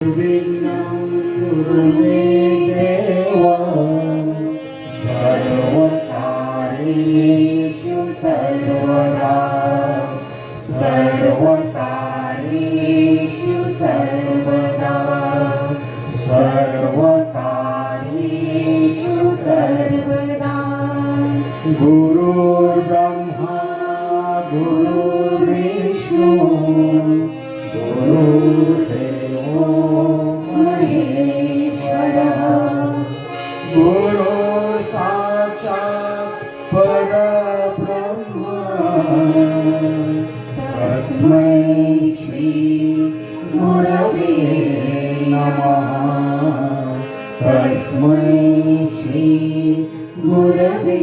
विघ्नं कुरु मे देव सर्वकार्येषु सर्वदा सर्वकार्येषु सर्वदा सर्वकार्येषु सर्वदा गुरुर्ब्रह्मा गुरुर्विष्णु गुरुर्देवो महेश्वरः गुरु साक्षात् परब्रह्म तस्मै श्री गुरवे नमः तस्मै श्री गुरवे